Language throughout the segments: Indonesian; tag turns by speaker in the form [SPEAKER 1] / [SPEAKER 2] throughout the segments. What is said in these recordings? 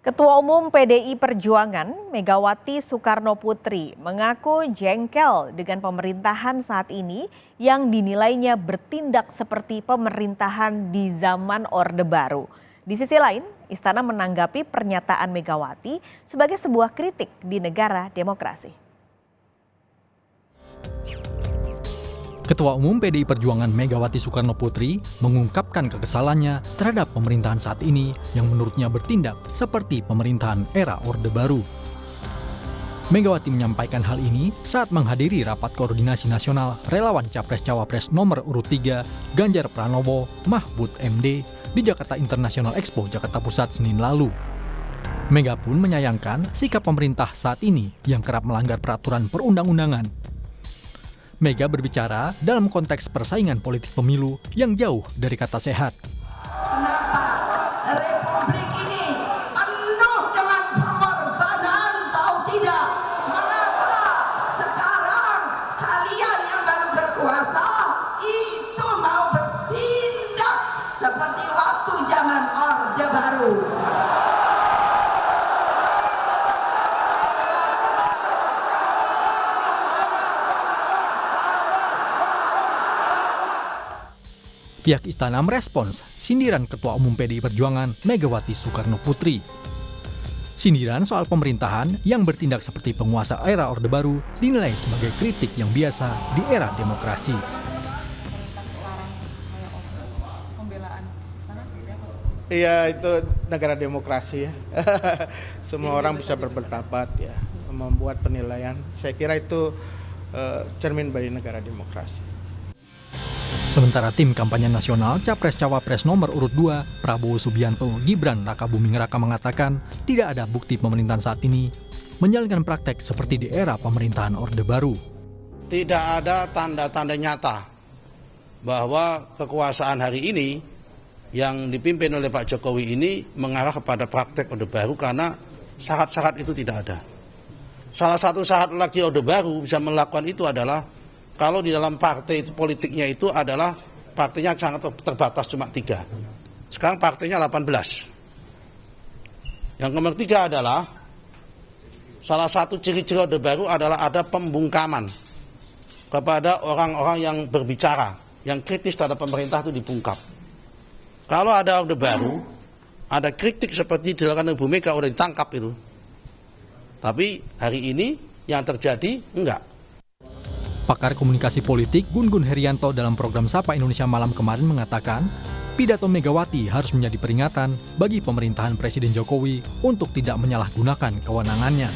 [SPEAKER 1] Ketua Umum PDI Perjuangan, Megawati Soekarnoputri, mengaku jengkel dengan pemerintahan saat ini yang dinilainya bertindak seperti pemerintahan di zaman Orde Baru. Di sisi lain, Istana menanggapi pernyataan Megawati sebagai sebuah kritik di negara demokrasi.
[SPEAKER 2] Ketua Umum PDI Perjuangan Megawati Soekarnoputri mengungkapkan kekesalannya terhadap pemerintahan saat ini yang menurutnya bertindak seperti pemerintahan era Orde Baru. Megawati menyampaikan hal ini saat menghadiri rapat koordinasi nasional relawan Capres-Cawapres nomor urut 3 Ganjar Pranowo Mahfud MD di Jakarta International Expo, Jakarta Pusat, Senin lalu. Mega pun menyayangkan sikap pemerintah saat ini yang kerap melanggar peraturan perundang-undangan. Mega berbicara dalam konteks persaingan politik pemilu yang jauh dari kata sehat.
[SPEAKER 3] Kenapa Republik ini penuh dengan pengorbanan, tahu tidak? Mengapa sekarang kalian yang baru berkuasa itu mau bertindak seperti waktu zaman Orde Baru?
[SPEAKER 2] Pihak istana merespons sindiran Ketua Umum PDI Perjuangan Megawati Soekarnoputri. Sindiran soal pemerintahan yang bertindak seperti penguasa era Orde Baru dinilai sebagai kritik yang biasa di era demokrasi.
[SPEAKER 4] Iya, itu negara demokrasi ya. Semua orang bisa berpendapat ya, membuat penilaian. Saya kira itu cermin dari negara demokrasi.
[SPEAKER 2] Sementara tim kampanye nasional Capres-Cawapres nomor urut 2 Prabowo Subianto Gibran Rakabuming Raka mengatakan tidak ada bukti pemerintahan saat ini menjalankan praktek seperti di era pemerintahan Orde Baru.
[SPEAKER 5] Tidak ada tanda-tanda nyata bahwa kekuasaan hari ini yang dipimpin oleh Pak Jokowi ini mengarah kepada praktek Orde Baru karena syarat-syarat itu tidak ada. Salah satu syarat lagi Orde Baru bisa melakukan itu adalah kalau di dalam partai itu politiknya itu adalah partainya sangat terbatas cuma 3. Sekarang partainya 18. Yang nomor 3 adalah salah satu ciri-ciri Orde Baru adalah ada pembungkaman kepada orang-orang yang berbicara, yang kritis terhadap pemerintah itu dibungkam. Kalau ada Orde Baru, ada kritik seperti dilakukan Ibu Mega udah ditangkap itu. Tapi hari ini yang terjadi enggak.
[SPEAKER 2] Pakar komunikasi politik Gun Gun Herianto dalam program Sapa Indonesia Malam kemarin mengatakan, pidato Megawati harus menjadi peringatan bagi pemerintahan Presiden Jokowi untuk tidak menyalahgunakan kewenangannya.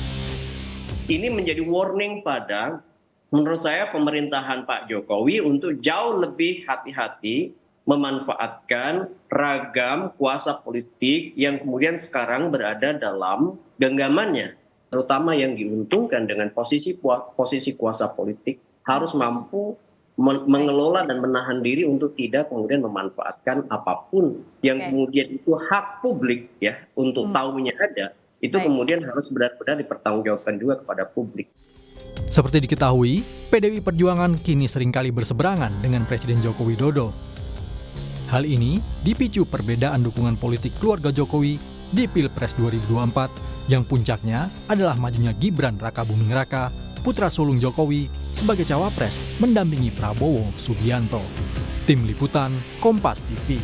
[SPEAKER 6] Ini menjadi warning pada, menurut saya, pemerintahan Pak Jokowi untuk jauh lebih hati-hati memanfaatkan ragam kuasa politik yang kemudian sekarang berada dalam genggamannya, terutama yang diuntungkan dengan posisi kuasa politik, harus mampu mengelola dan menahan diri untuk tidak kemudian memanfaatkan apapun yang kemudian itu hak publik ya untuk tahunya ada, itu kemudian harus benar-benar dipertanggungjawabkan juga kepada publik.
[SPEAKER 2] Seperti diketahui, PDI Perjuangan kini seringkali berseberangan dengan Presiden Joko Widodo. Hal ini dipicu perbedaan dukungan politik keluarga Jokowi di Pilpres 2024 yang puncaknya adalah majunya Gibran Rakabuming Raka, putra sulung Jokowi, sebagai cawapres mendampingi Prabowo Subianto. Tim Liputan Kompas TV.